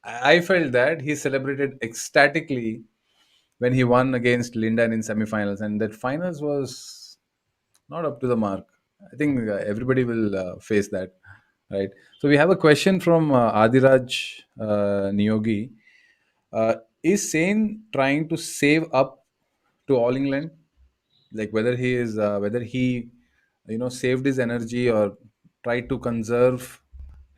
I felt that he celebrated ecstatically when he won against Lindan in semifinals, and that finals was not up to the mark. I think everybody will face that, right? So we have a question from Adiraj Niyogi. Is Sane trying to save up to All England? Like whether he saved his energy or tried to conserve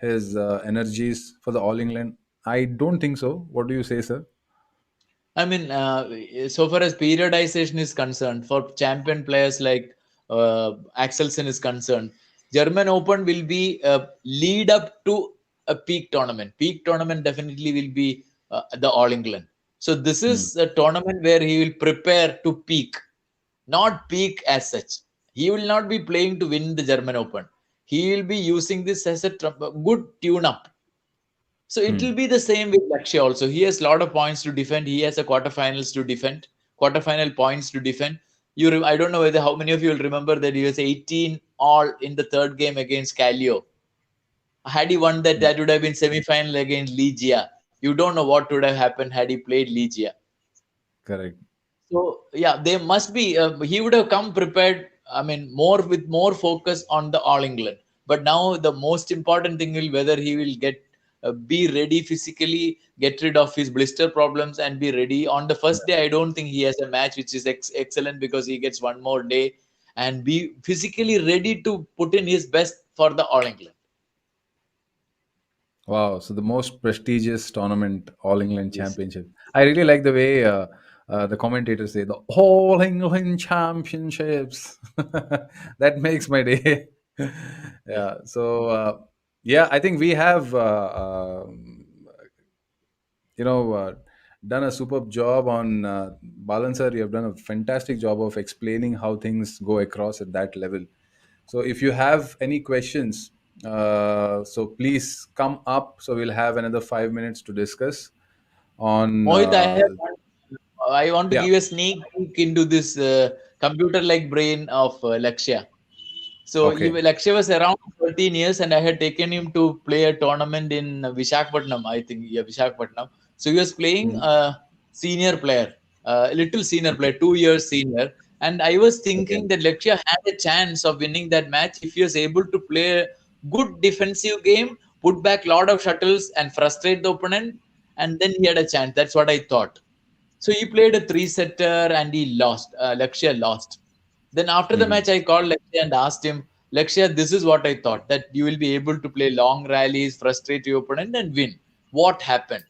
his energies for the All England? I don't think so. What do you say, sir? I mean, so far as periodization is concerned, for champion players like Axelsen is concerned, German Open will be a lead up to a peak tournament. Peak tournament definitely will be the All England. So this Hmm. is a tournament where he will prepare to peak, not peak as such. He will not be playing to win the German Open. He will be using this as a good tune up. So it will Hmm. be the same with Lakshya also. He has a lot of points to defend. He has a quarterfinals to defend, quarterfinal points to defend. I don't know whether how many of you will remember that he was 18 all in the third game against Callio. Had he won that, that would have been semi-final against Ligia. You don't know what would have happened had he played Ligia. Correct. So yeah, they must be. He would have come prepared. I mean, more with more focus on the All England. But now the most important thing will whether he will get be ready physically, get rid of his blister problems, and be ready on the first day. I don't think he has a match which is excellent because he gets one more day and be physically ready to put in his best for the All England. Wow, so the most prestigious tournament, All England Yes. Championship. I really like the way the commentators say the All England Championships. That makes my day. Yeah. Yeah. So yeah, I think we have you know uh, done a superb job on Balan sir. You have done a fantastic job of explaining how things go across at that level. So if you have any questions, so please come up. So we'll have another 5 minutes to discuss on. Mohit, I want to Yeah. give a sneak peek into this computer-like brain of Lakshya. So Okay. Lakshya was around 13 years, and I had taken him to play a tournament in Visakhapatnam, I think. Yeah, Visakhapatnam. So he was playing Mhm. a senior player, a little senior Okay. player, 2 years senior. And I was Okay. thinking that Lakshya had a chance of winning that match if he was able to play a good defensive game, put back a lot of shuttles, and frustrate the opponent. And then he had a chance. That's what I thought. So he played a three-setter and he lost. Lakshya lost. Then after the Mhm. match, I called Lakshya and asked him, Lakshya, this is what I thought that you will be able to play long rallies, frustrate your opponent, and win. What happened?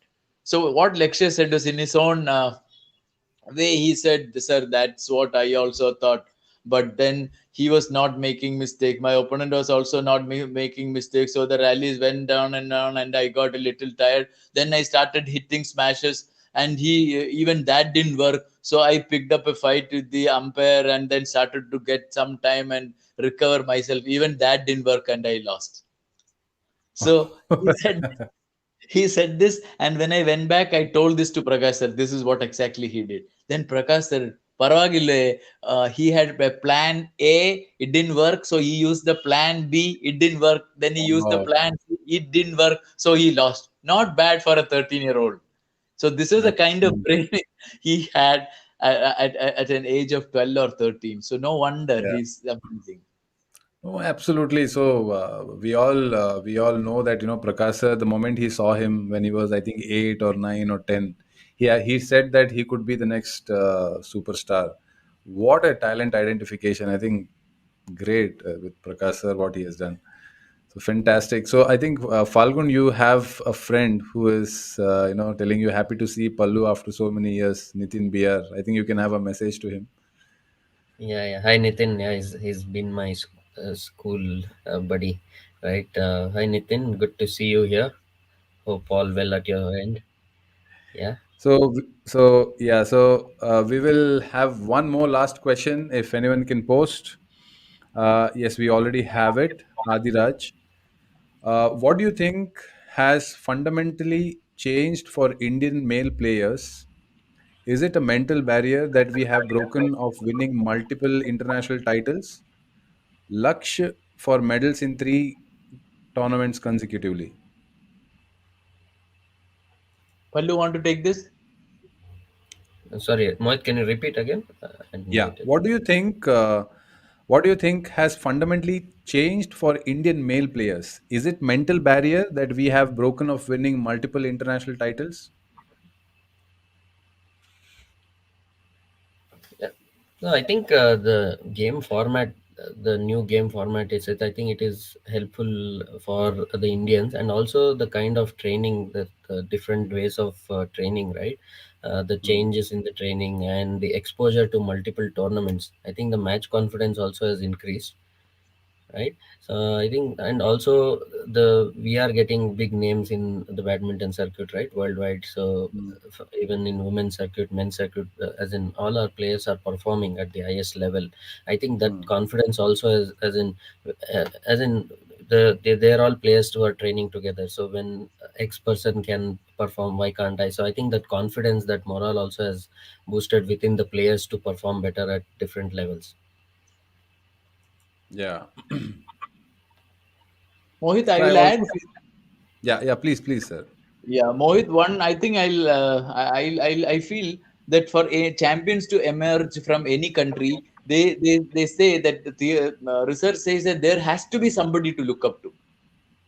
So what Lakshya said was in his own way, he said, Sir, that's what I also thought. But then he was not making mistake. My opponent was also not making mistakes. So the rallies went down, and I got a little tired. Then I started hitting smashes, and he even that didn't work. So I picked up a fight with the umpire, and then started to get some time and recover myself. Even that didn't work, and I lost. So he said this, and when I went back, I told this to Prakash sir. This is what exactly he did. Then Prakash sir, Paravagille, he had a plan A, it didn't work, so he used the plan B, it didn't work. Then he used the Wow. plan C, it didn't work, so he lost. Not bad for a 13-year-old. So this is the kind of Absolutely. brain he had at an age of 12 or 13. So no wonder Yeah. he's amazing. Oh, absolutely. So we all know that Prakash sir, the moment he saw him when he was I think 8 or 9 or 10, he said that he could be the next superstar. What a talent identification! I think great with Prakash sir what he has done. So fantastic. So I think Falgun, you have a friend who is telling you happy to see Pallu after so many years. Nitin BR. I think you can have a message to him. Yeah, yeah. Hi, Nitin. Yeah, he's been my school buddy, right? Hi, Nitin. Good to see you here. Hope all well at your end. Yeah. So we will have one more last question if anyone can post. Yes, we already have it. Adiraj, what do you think has fundamentally changed for Indian male players? Is it a mental barrier that we have broken of winning multiple international titles? Lakshya for medals in three tournaments consecutively. Pallu, want to take this? Sorry, Mohit, can you repeat again? I didn't Yeah. get it. What do you think? What do you think has fundamentally changed for Indian male players? Is it mental barrier that we have broken of winning multiple international titles? Yeah. No, I think the game format, the new game format is it. I think it is helpful for the Indians, and also the kind of training, that different ways of training, right? The Hmm. changes in the training and the exposure to multiple tournaments. I think the match confidence also has increased, right? So I think, and also the we are getting big names in the badminton circuit, right, worldwide. So Hmm. even in women's circuit, men's circuit, as in all our players are performing at the highest level. I think that Hmm. confidence also is, as in they're all players who are training together. So when X person can perform, why can't I? So I think that confidence, that morale also has boosted within the players to perform better at different levels. Yeah. Mohit, I So I will also, add. yeah, yeah, please, please, sir. Yeah, Mohit, one, I think I feel that for a champions to emerge from any country, they say that the research says that there has to be somebody to look up to.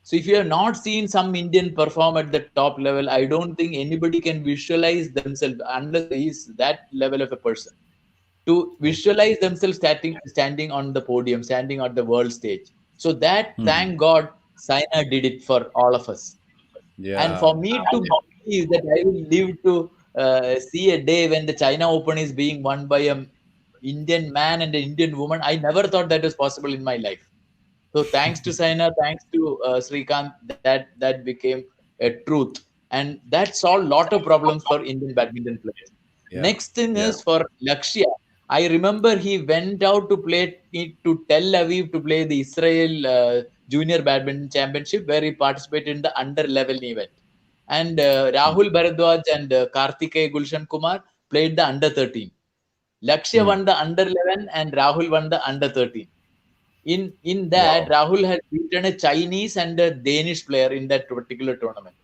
So if you have not seen some Indian perform at the top level, I don't think anybody can visualize themselves unless he is that level of a person to Okay. visualize themselves standing on the podium, standing on the world stage. So that, Hmm. thank God, Saina did it for all of us. And Yeah. for me to believe that I will live to see a day when the China Open is being won by a Indian man and an Indian woman, I never thought that was possible in my life. So thanks to Saina, thanks to Srikanth, that became a truth, and that solved a lot of problems for Indian badminton players. Yeah. Next thing Yeah. is for Lakshya. I remember he went out to play to Tel Aviv to play the Israel Junior Badminton Championship, where he participated in the under 11 event. And Hmm. Rahul Bharadwaj and Karthikeya Gulshan Kumar played the under 13. Lakshya Hmm. won the under 11 and Rahul won the under 13. In that, Wow. Rahul had beaten a Chinese and a Danish player in that particular tournament.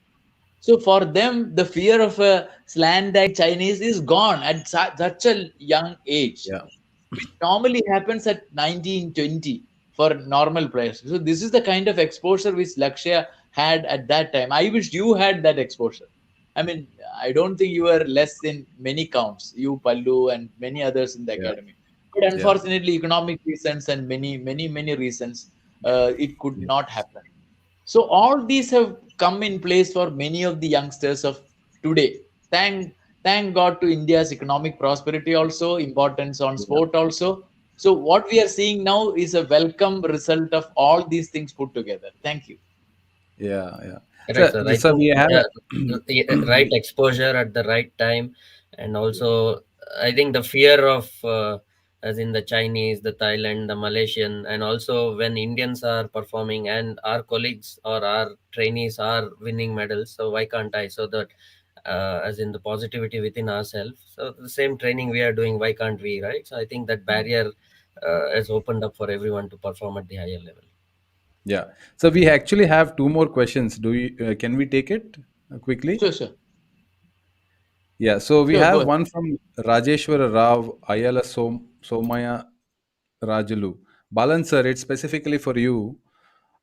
So for them, the fear of a slant-eyed Chinese is gone at such a young age, Yeah. which normally happens at 19, 20 for normal players. So this is the kind of exposure which Lakshya had at that time. I wish you had that exposure. I mean, I don't think you were less in many counts, you, Pallu, and many others in the Yeah. academy. But Yeah. unfortunately, economic reasons and many reasons, it could Yeah. not happen. So all these have come in place for many of the youngsters of today. Thank God to India's economic prosperity also, importance on Yeah. sport also. So what we are seeing now is a welcome result of all these things put together. Thank you. Yeah. Yeah. Correct, So, sir. I so think, we have yeah, a right exposure at the right time, and also I think the fear of, as in the Chinese, the Thailand, the Malaysian, and also when Indians are performing and our colleagues or our trainees are winning medals, so why can't I? So that, as in the positivity within ourselves. So the same training we are doing, why can't we? Right. So I think that barrier has opened up for everyone to perform at the higher level. yeah. So we actually have two more questions. Do you can we take it quickly? Sure, sure, Yeah. So we sure. Go have ahead. one from Rajeshwara Rao Ayala Somaya Rajulu. Balan sir, it's specifically for you.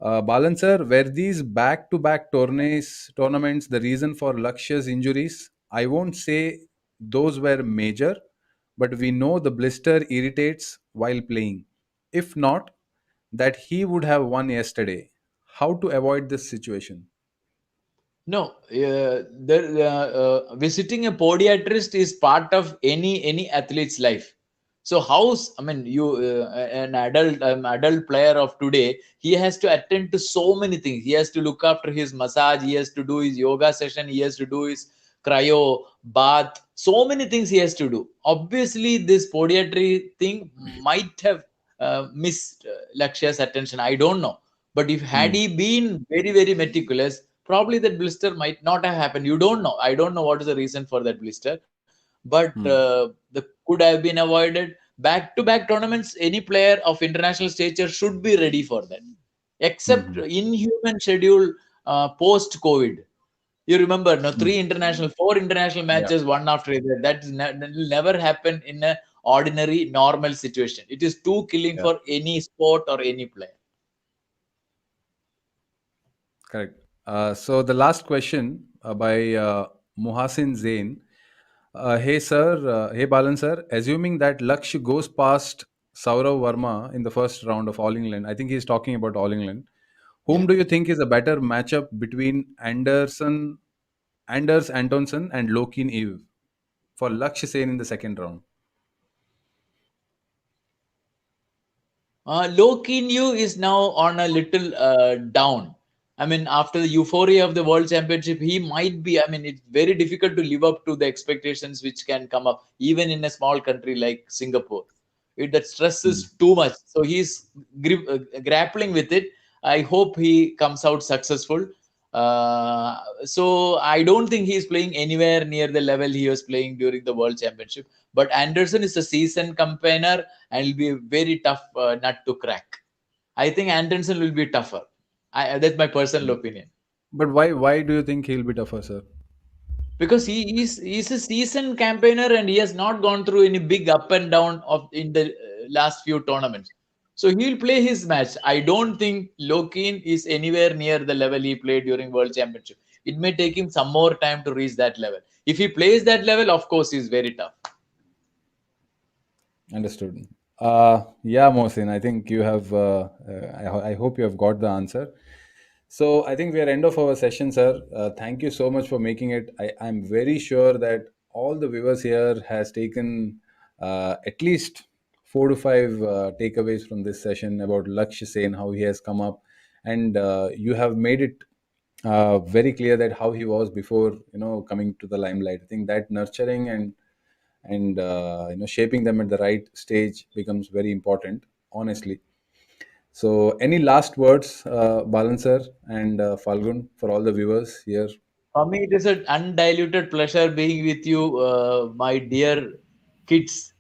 Balan sir, were these back-to-back tournaments the reason for Lakshya's injuries? I won't say those were major, but we know the blister irritates while playing. If not, that he would have won yesterday. How to avoid this situation? No, visiting a podiatrist is part of any athlete's life. So I mean, you an adult player of today, he has to attend to so many things. He has to look after his massage. He has to do his yoga session. He has to do his cryo, bath, so many things he has to do. Obviously, this podiatry thing might have missed Lakshya's attention. I don't know. But if had Hmm. he been very, very meticulous, probably that blister might not have happened. You don't know. I don't know what is the reason for that blister. But Hmm. the could have been avoided. Back to back tournaments, any player of international stature should be ready for that. Except Hmm. inhuman schedule post COVID. You remember, no, Hmm. three international, four international Yeah. matches, one after the other. That will never happen in a ordinary normal situation. It is too killing Yeah. for any sport or any player. Correct. So the last question by Muhasin Zain. Hey sir, hey Balan sir. Assuming that Lakshya goes past Saurav Verma in the first round of All England, I think he's talking about All England. Yeah. Whom do you think is a better matchup between Anders Antonsen and Lokin Eve for Lakshya Sen in the second round? Low key new is now on a little down. I mean, after the euphoria of the World Championship, he might be. I mean, it's very difficult to live up to the expectations which can come up, even in a small country like Singapore. That stress Hmm. is too much. So he's grappling with it. I hope he comes out successful. So I don't think he's playing anywhere near the level he was playing during the World Championship. But Anderson is a seasoned campaigner and will be a very tough nut to crack. I think Anderson will be tougher. That's my personal opinion. But why do you think he'll be tougher, sir? Because he's a seasoned campaigner and he has not gone through any big up and down of in the last few tournaments. So he'll play his match. I don't think Lokin is anywhere near the level he played during World Championship. It may take him some more time to reach that level. If he plays that level, of course, he's very tough. Understood. Yeah, Mohsin, I think you have. I hope you have got the answer. So I think we are end of our session, sir. Thank you so much for making it. I'm very sure that all the viewers here has taken at least 4 to 5 takeaways from this session about Lakshya Sen, how he has come up, and you have made it very clear that how he was before coming to the limelight. I think that nurturing and shaping them at the right stage becomes very important, honestly. So any last words, Balan sir and Falgun, for all the viewers here? For me, it is an undiluted pleasure being with you, my dear kids,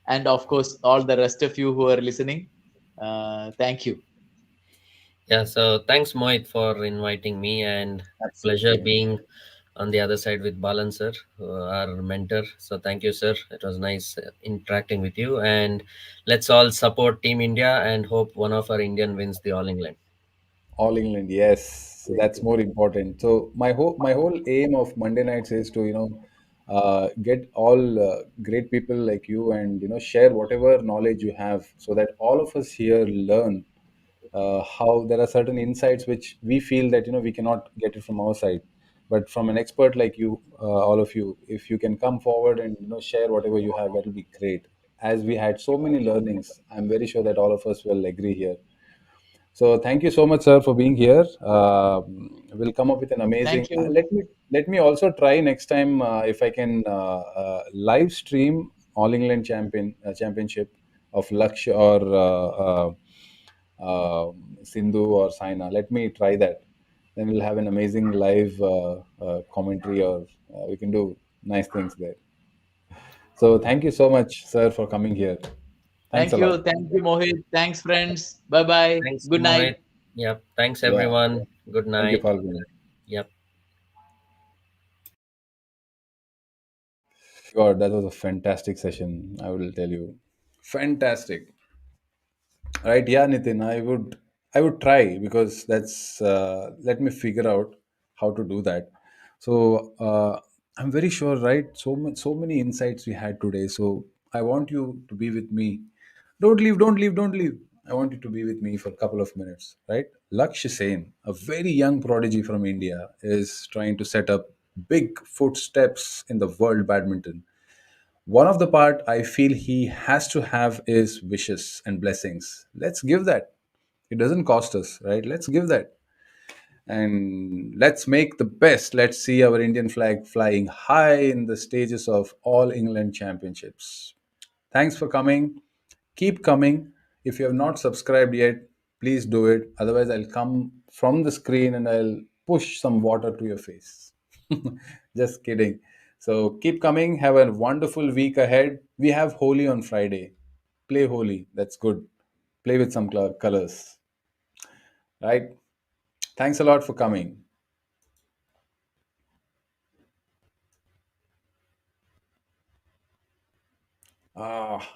and of course, all the rest of you who are listening. Thank you. Yeah, so thanks, Mohit, for inviting me, and pleasure Absolutely. being on the other side with Balan sir, our mentor. So thank you, sir. It was nice interacting with you, and let's all support Team India and hope one of our Indian wins the All England. All England, yes. So that's more important. So my whole aim of Monday nights is to get all great people like you, and share whatever knowledge you have, so that all of us here learn how there are certain insights which we feel that we cannot get it from our side, but from an expert like you, all of you, if you can come forward and share whatever you have, that will be great. As we had so many learnings, I'm very sure that all of us will agree here. So thank you so much, sir, for being here. We'll come up with an amazing. Thank you. Let me also try next time if I can live stream All England championship of Lakshya or Sindhu or Saina. Let me try that. Then we'll have an amazing live commentary, or we can do nice things there. So thank you so much, sir, for coming here. Thanks a Thank lot. you. Thank you, Mohit. Thanks, friends. Bye bye. Thanks, Good night. Mohit. Yep. Thanks, Yeah. everyone. Good Thank you, night. Falguni. Yep. God, that was a fantastic session. I will tell you, fantastic. Right? Yeah, Nitin. I would try, because that's. Let me figure out how to do that. So I'm very sure, right? So many insights we had today. So I want you to be with me. Don't leave. Don't leave. Don't leave. I want you to be with me for a couple of minutes, right? Lakshya Sen, a very young prodigy from India, is trying to set up big footsteps in the world badminton. One of the part I feel he has to have is wishes and blessings. Let's give that. It doesn't cost us, right? Let's give that. And let's make the best. Let's see our Indian flag flying high in the stages of All England Championships. Thanks for coming. Keep coming. If you have not subscribed yet, please do it. Otherwise, I'll come from the screen and I'll push some water to your face. Just kidding. So keep coming. Have a wonderful week ahead. We have Holi on Friday. Play Holi. That's good. Play with some colors. Right? Thanks a lot for coming. Ah.